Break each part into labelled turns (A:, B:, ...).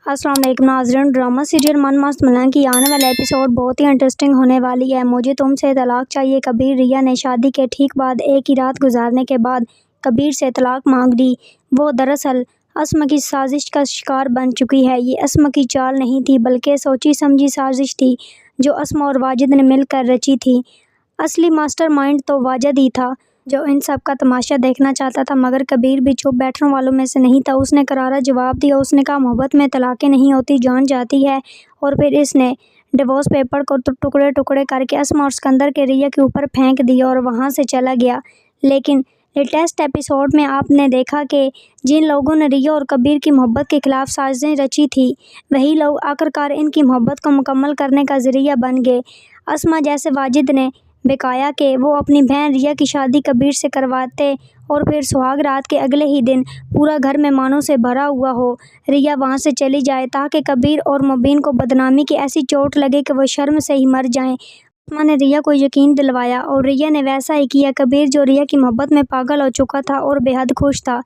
A: अस्सलाम वालेकुम नाज़रीन। ड्रामा सीरियल मन मस्त मलंग की आने वाला एपिसोड बहुत ही इंटरेस्टिंग होने वाली है। मुझे तुमसे तलाक चाहिए कबीर। रिया ने शादी के ठीक बाद एक ही रात गुजारने के बाद कबीर से तलाक मांग ली। वो दरअसल अस्मा की साजिश का शिकार बन चुकी है। ये अस्मा की चाल नहीं थी बल्कि सोची समझी साजिश थी जो अस्मा और वाजिद ने मिलकर रची थी। असली मास्टरमाइंड तो वाजिद ही था जो इन सब का तमाशा देखना चाहता था, मगर कबीर भी चुप बैठने वालों में से नहीं था। उसने करारा जवाब दिया। उसने कहा, मोहब्बत में तलाक़ें नहीं होती, जान जाती है। और फिर इसने डिवोर्स पेपर को टुकड़े टुकड़े करके अस्मा और सिकंदर के रिया के ऊपर फेंक दिया और वहाँ से चला गया। लेकिन लेटेस्ट एपिसोड में आपने देखा कि जिन लोगों ने रिया और कबीर की मोहब्बत के खिलाफ साजिशें रची थी, वही लोग आखिरकार इनकी मोहब्बत को मुकम्मल करने का ज़रिया बन गए। अस्मा जैसे वाजिद ने बेकाया कि वो अपनी बहन रिया की शादी कबीर से करवाते और फिर सुहाग रात के अगले ही दिन पूरा घर मेहमानों से भरा हुआ हो, रिया वहाँ से चली जाए ताकि कबीर और मुबीन को बदनामी की ऐसी चोट लगे कि वो शर्म से ही मर जाएं। अस्मा ने रिया को यकीन दिलवाया और रिया ने वैसा ही किया। कबीर जो रिया की मोहब्बत में पागल हो चुका था और बेहद खुश था।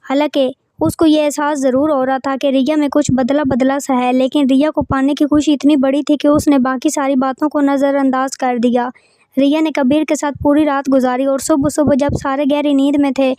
A: हालांकि उसको ये एहसास ज़रूर हो रहा था कि रिया में कुछ बदला बदला सा है, लेकिन रिया को पाने की खुशी इतनी बड़ी थी कि उसने बाकी सारी बातों को नज़रअंदाज कर दिया। रिया ने कबीर के साथ पूरी रात गुजारी और सुबह सुबह जब सारे गहरी नींद में थे,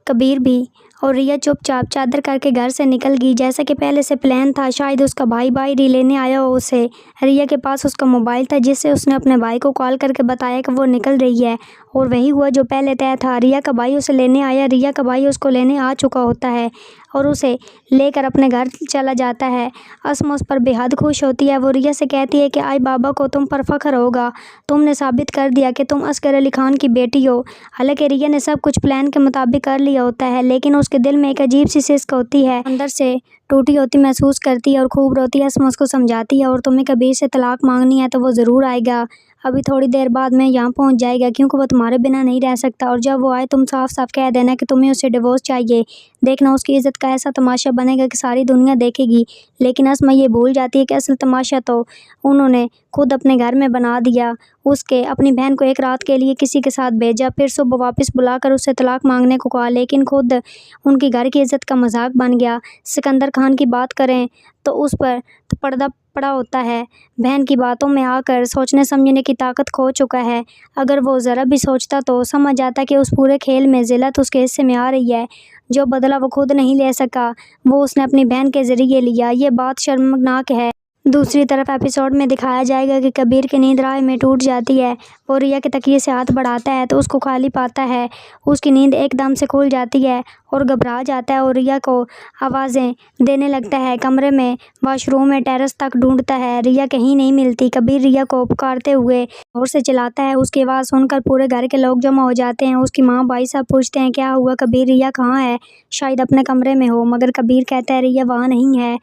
A: कबीर भी और रिया चुपचाप चादर करके घर से निकल गई। जैसा कि पहले से प्लान था, शायद उसका भाई बाहरी लेने आया हो उसे। रिया के पास उसका मोबाइल था जिससे उसने अपने भाई को कॉल करके बताया कि वो निकल रही है, और वही हुआ जो पहले तय था। रिया का भाई उसे लेने आया। रिया का भाई उसको लेने आ चुका होता है और उसे लेकर अपने घर चला जाता है। अस्मा उस पर बेहद खुश होती है। वो रिया से कहती है कि आई बाबा को तुम पर फख्र होगा, तुमने साबित कर दिया कि तुम असगर अली खान की बेटी हो। हालांकि रिया ने सब कुछ प्लान के मुताबिक कर लिया होता है, लेकिन उसके दिल में एक अजीब सी सिसक होती है, अंदर से टूटी होती महसूस करती है और खूब रोती है। अस्मा उसको समझाती है और तुम्हें कबीर से तलाक मांगनी है तो वो ज़रूर आएगा, अभी थोड़ी देर बाद में यहाँ पहुँच जाएगा क्योंकि वो तुम्हारे बिना नहीं रह सकता, और जब वो आए तुम साफ साफ कह देना कि तुम्हें उससे डिवोर्स चाहिए। देखना उसकी इज़्ज़त का ऐसा तमाशा बनेगा कि सारी दुनिया देखेगी। लेकिन अस्मा ये भूल जाती है कि असल तमाशा तो उन्होंने खुद अपने घर में बना दिया। उसके अपनी बहन को एक रात के लिए किसी के साथ भेजा, फिर सुबह वापस बुलाकर उससे तलाक मांगने को कहा, लेकिन खुद उनकी घर की इज़्ज़त का मजाक बन गया। सिकंदर खान की बात करें तो उस पर तो पर्दा पड़ा होता है। बहन की बातों में आकर सोचने समझने की ताकत खो चुका है। अगर वो ज़रा भी सोचता तो समझ आता कि उस पूरे खेल में ज़िल्लत उसके हिस्से में आ रही है। जो बदला वो खुद नहीं ले सका, वो उसने अपनी बहन के ज़रिए लिया। ये बात शर्मनाक है। दूसरी तरफ एपिसोड में दिखाया जाएगा कि कबीर की नींद राह में टूट जाती है। वो रिया के तकिए से हाथ बढ़ाता है तो उसको खाली पाता है। उसकी नींद एकदम से खुल जाती है और घबरा जाता है और रिया को आवाज़ें देने लगता है। कमरे में, वॉशरूम में, टेरेस तक ढूंढता है, रिया कहीं नहीं मिलती। कबीर रिया को पुकारते हुए जोर से चिल्लाता है। उसकी आवाज़ सुनकर पूरे घर के लोग जमा हो जाते हैं। उसकी माँ भाई सब पूछते हैं क्या हुआ कबीर, रिया कहाँ है? शायद अपने कमरे में हो, मगर कबीर कहता है रिया वहाँ नहीं है।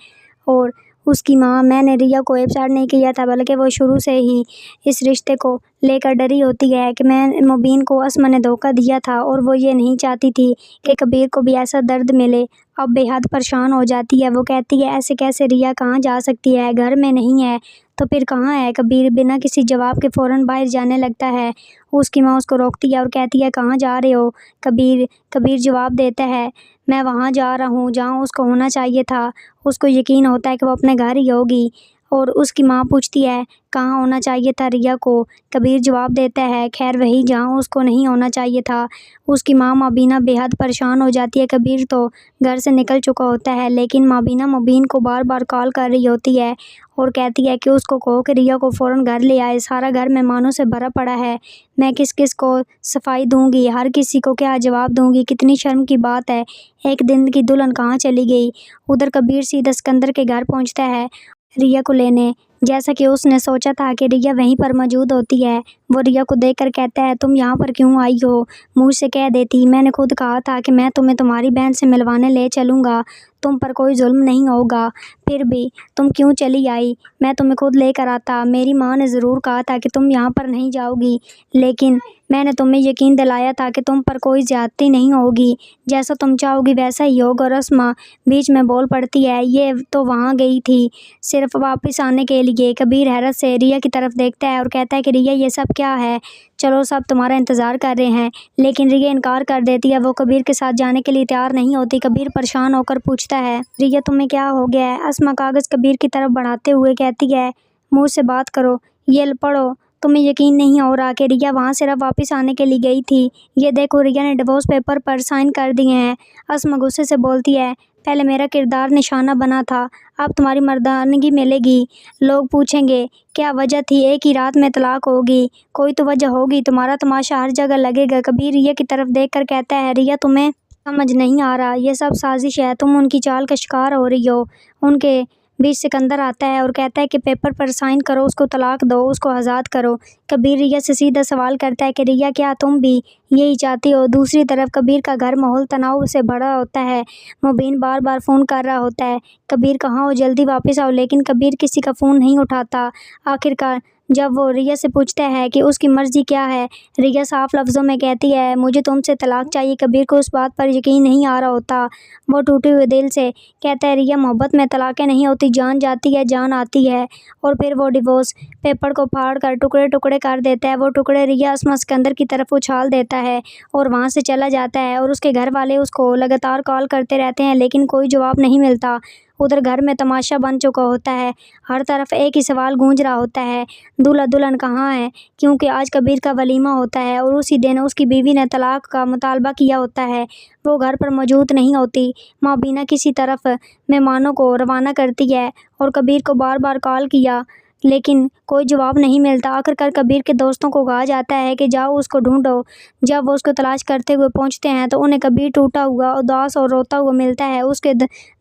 A: और उसकी माँ, मैंने रिया को एब्सॉर्ब नहीं किया था, बल्कि वो शुरू से ही इस रिश्ते को लेकर डरी होती है कि मैं मुबीन को अस्मा ने धोखा दिया था और वो ये नहीं चाहती थी कि कबीर को भी ऐसा दर्द मिले। अब बेहद परेशान हो जाती है। वो कहती है ऐसे कैसे, रिया कहाँ जा सकती है, घर में नहीं है तो फिर कहाँ है? कबीर बिना किसी जवाब के फ़ौरन बाहर जाने लगता है। उसकी माँ उसको रोकती है और कहती है कहाँ जा रहे हो कबीर? कबीर जवाब देता है मैं वहाँ जा रहा हूँ जहाँ उसको होना चाहिए था। उसको यकीन होता है कि वो अपने घर ही होगी। और उसकी माँ पूछती है कहाँ होना चाहिए था रिया को? कबीर जवाब देता है खैर वही जहाँ उसको नहीं होना चाहिए था। उसकी माँ माबीना बेहद परेशान हो जाती है। कबीर तो घर से निकल चुका होता है, लेकिन माबीना मुबीन को बार बार कॉल कर रही होती है और कहती है कि उसको कहो कि रिया को फ़ौरन घर ले आए, सारा घर मेहमानों से भरा पड़ा है, मैं किस किस को सफाई दूंगी, हर किसी को क्या जवाब दूंगी, कितनी शर्म की बात है, एक दिन की दुल्हन कहाँ चली गई। उधर कबीर सीधा सिकंदर के घर पहुँचता है रिया को लेने। जैसा कि उसने सोचा था कि रिया वहीं पर मौजूद होती है। वो रिया को देखकर कहता है तुम यहाँ पर क्यों आई हो? मुझसे कह देती, मैंने खुद कहा था कि मैं तुम्हें तुम्हारी बहन से मिलवाने ले चलूँगा, तुम पर कोई जुल्म नहीं होगा, फिर भी तुम क्यों चली आई? मैं तुम्हें खुद लेकर आता। मेरी माँ ने ज़रूर कहा था कि तुम यहाँ पर नहीं जाओगी, लेकिन मैंने तुम्हें यकीन दिलाया था कि तुम पर कोई ज़्यादती नहीं होगी, जैसा तुम चाहोगी वैसा ही होगा। और अस्मा बीच में बोल पड़ती है ये तो वहाँ गई थी सिर्फ वापस आने के लिए। لیے۔ کبیر حیرت سے ریا کی طرف دیکھتا ہے اور کہتا ہے کہ ریا یہ سب کیا ہے؟ چلو سب تمہارا انتظار کر رہے ہیں۔ لیکن ریا انکار کر دیتی ہے، وہ کبیر کے ساتھ جانے کے لیے تیار نہیں ہوتی۔ کبیر پریشان ہو کر پوچھتا ہے، ریا تمہیں کیا ہو گیا ہے؟ اسما کاغذ کبیر کی طرف بڑھاتے ہوئے کہتی ہے، منہ سے بات کرو، یہ پڑھو۔ تمہیں یقین نہیں ہو رہا کہ ریا وہاں صرف واپس آنے کے لیے گئی تھی؟ یہ دیکھو، ریا نے ڈیورس پیپر پر سائن کر دیے ہیں۔ اسما غصے سے بولتی ہے، پہلے میرا کردار نشانہ بنا تھا، اب تمہاری مردانگی ملے گی۔ لوگ پوچھیں گے کیا وجہ تھی، ایک ہی رات میں طلاق ہوگی، کوئی تو وجہ ہوگی، تمہارا تماشا ہر جگہ لگے گا۔ کبیر ریا کی طرف دیکھ کر کہتا ہے، ریا تمہیں سمجھ نہیں آ رہا، یہ سب سازش ہے، تم ان کی چال کا شکار ہو رہی ہو۔ ان کے بیچ سکندر آتا ہے اور کہتا ہے کہ پیپر پر سائن کرو، اس کو طلاق دو، اس کو آزاد کرو۔ کبیر ریا سے سیدھا سوال کرتا ہے کہ ریا کیا تم بھی یہی چاہتی ہو؟ دوسری طرف کبیر کا گھر ماحول تناؤ سے بھرا ہوتا ہے۔ مبین بار بار فون کر رہا ہوتا ہے، کبیر کہاں ہو، جلدی واپس آؤ، لیکن کبیر کسی کا فون نہیں اٹھاتا۔ آخر کار جب وہ ریا سے پوچھتا ہے کہ اس کی مرضی کیا ہے، ریا صاف لفظوں میں کہتی ہے، مجھے تم سے طلاق چاہیے۔ کبیر کو اس بات پر یقین نہیں آ رہا ہوتا، وہ ٹوٹے ہوئے دل سے کہتا ہے، ریا محبت میں طلاقیں نہیں ہوتی، جان جاتی ہے، جان آتی ہے۔ اور پھر وہ ڈیورس پیپر کو پھاڑ کر ٹکڑے ٹکڑے کر دیتا ہے۔ وہ ٹکڑے ریا اسما سکندر کی طرف اچھال دیتا ہے اور وہاں سے چلا جاتا ہے، اور اس کے گھر والے اس کو لگاتار کال کرتے رہتے ہیں لیکن کوئی جواب نہیں ملتا۔ ادھر گھر میں تماشا بن چکا ہوتا ہے، ہر طرف ایک ہی سوال گونج رہا ہوتا ہے، دولہا دلہن کہاں ہے؟ کیونکہ آج کبیر کا ولیمہ ہوتا ہے اور اسی دن اس کی بیوی نے طلاق کا مطالبہ کیا ہوتا ہے۔ وہ گھر پر موجود نہیں ہوتی۔ ماں بینا کسی طرف مہمانوں کو روانہ کرتی ہے اور کبیر کو بار بار کال کیا لیکن کوئی جواب نہیں ملتا۔ آخر کار کبیر کے دوستوں کو کہا جاتا ہے کہ جاؤ اس کو ڈھونڈو۔ جب وہ اس کو تلاش کرتے ہوئے پہنچتے ہیں تو انہیں کبیر ٹوٹا ہوا، اداس اور روتا ہوا ملتا ہے۔ اس کے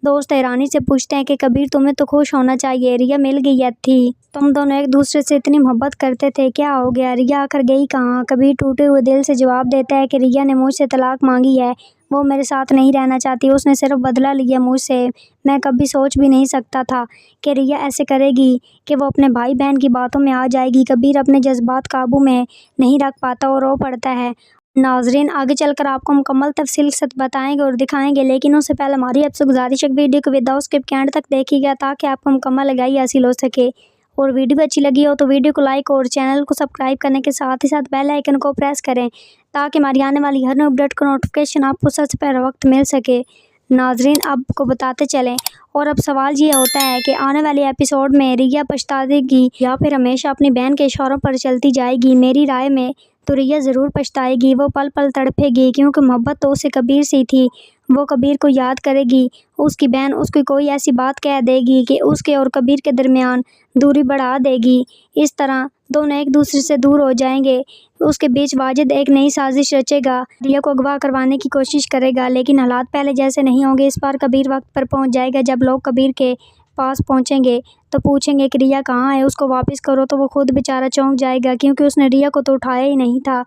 A: دوست حیرانی سے پوچھتے ہیں کہ کبیر تمہیں تو خوش ہونا چاہیے، ریا مل گئی تھی، تم دونوں ایک دوسرے سے اتنی محبت کرتے تھے، کیا ہو گیا؟ ریا آخر گئی کہاں؟ کبیر ٹوٹے ہوئے دل سے جواب دیتا ہے کہ ریا نے مجھ سے طلاق مانگی ہے، وہ میرے ساتھ نہیں رہنا چاہتی، اس نے صرف بدلہ لیا مجھ سے۔ میں کبھی سوچ بھی نہیں سکتا تھا کہ ریا ایسے کرے گی، کہ وہ اپنے بھائی بہن کی باتوں میں آ جائے گی۔ کبیر اپنے جذبات قابو میں نہیں رکھ پاتا اور رو پڑتا ہے۔ ناظرین آگے چل کر آپ کو مکمل تفصیل سے بتائیں گے اور دکھائیں گے، لیکن اس سے پہلے ہماری آپ سے گزارش ہے کہ ویڈیو کو وداؤٹ اسکپ کے اینڈ تک دیکھیے گا تاکہ آپ کو مکمل آگاہی حاصل ہو سکے۔ اور ویڈیو اچھی لگی ہو تو ویڈیو کو لائک اور چینل کو سبسکرائب کرنے کے ساتھ ہی ساتھ بیل آئیکن کو پریس کریں تاکہ ہماری آنے والی ہر نئی اپڈیٹ کا نوٹیفیکیشن آپ کو سب سے پہلے وقت مل سکے۔ ناظرین اب کو بتاتے چلیں، اور اب سوال یہ ہوتا ہے کہ آنے والے ایپیسوڈ میں ریا پچھتائے گی یا پھر ہمیشہ اپنی بہن کے اشاروں پر چلتی جائے گی؟ میری رائے میں تو ریا ضرور پچھتائے گی، وہ پل پل تڑپے گی، کیونکہ محبت تو اسے کبیر سے تھی۔ وہ کبیر کو یاد کرے گی، اس کی بہن اس کی کوئی ایسی بات کہہ دے گی کہ اس کے اور کبیر کے درمیان دوری بڑھا دے گی، اس طرح دونوں ایک دوسرے سے دور ہو جائیں گے۔ اس کے بیچ واجد ایک نئی سازش رچے گا، ریا کو اغوا کروانے کی کوشش کرے گا، لیکن حالات پہلے جیسے نہیں ہوں گے۔ اس بار کبیر وقت پر پہنچ جائے گا۔ جب لوگ کبیر کے پاس پہنچیں گے تو پوچھیں گے کہ ریا کہاں ہے، اس کو واپس کرو، تو وہ خود بیچارہ چونک جائے گا، کیونکہ اس نے ریا کو تو اٹھایا ہی نہیں تھا،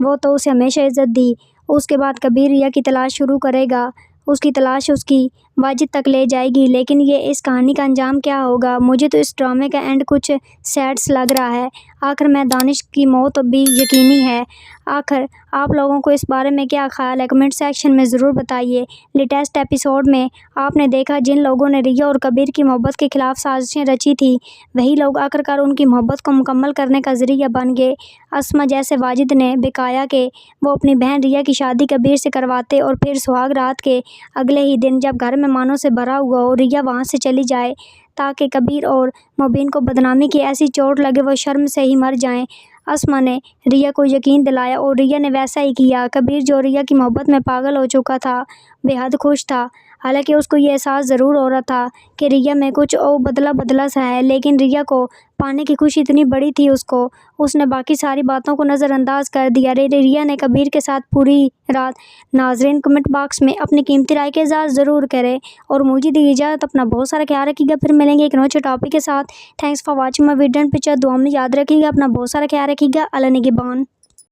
A: وہ تو اسے ہمیشہ عزت دی۔ اس کے بعد کبیر ریا کی تلاش شروع کرے گا، اس کی تلاش اس کی واجد تک لے جائے گی، لیکن یہ اس کہانی کا انجام کیا ہوگا؟ مجھے تو اس ڈرامے کا اینڈ کچھ سیڈ لگ رہا ہے۔ آخر میں دانش کی موت بھی یقینی ہے۔ آخر آپ لوگوں کو اس بارے میں کیا خیال ہے؟ کمنٹ سیکشن میں ضرور بتائیے۔ لیٹسٹ ایپیسوڈ میں آپ نے دیکھا جن لوگوں نے ریا اور کبیر کی محبت کے خلاف سازشیں رچی تھی، وہی لوگ آخر کار ان کی محبت کو مکمل کرنے کا ذریعہ بن گئے۔ اسما جیسے واجد نے بکایا کہ وہ اپنی بہن ریا کی شادی کبیر سے کرواتے اور پھر سہاگ رات کے اگلے ہی دن جب گھر مہمانوں سے بھرا ہوا ہو ریا وہاں سے چلی جائے تاکہ کبیر اور مبین کو بدنامی کی ایسی چوٹ لگے وہ شرم سے ہی مر جائیں۔ اسما نے ریا کو یقین دلایا اور ریا نے ویسا ہی کیا۔ کبیر جو ریا کی محبت میں پاگل ہو چکا تھا، بے حد خوش تھا، حالانکہ اس کو یہ احساس ضرور ہو رہا تھا کہ ریا میں کچھ بدلا بدلا سا ہے، لیکن ریا کو پانے کی خوشی اتنی بڑی تھی اس نے باقی ساری باتوں کو نظر انداز کر دیا۔ ریا نے کبیر کے ساتھ پوری رات۔ ناظرین کمنٹ باکس میں اپنی قیمتی رائے کا اظہار ضرور کریں اور مجھے دی اجازت، اپنا بہت سارا خیال رکھیے گا، پھر ملیں گے ایک نوچے ٹاپک کے ساتھ۔ Thanks for watching my video and picture, دعا میں یاد رکھیے گا، اپنا بہت سارا خیال رکھیے گا۔ اللہ نگہبان۔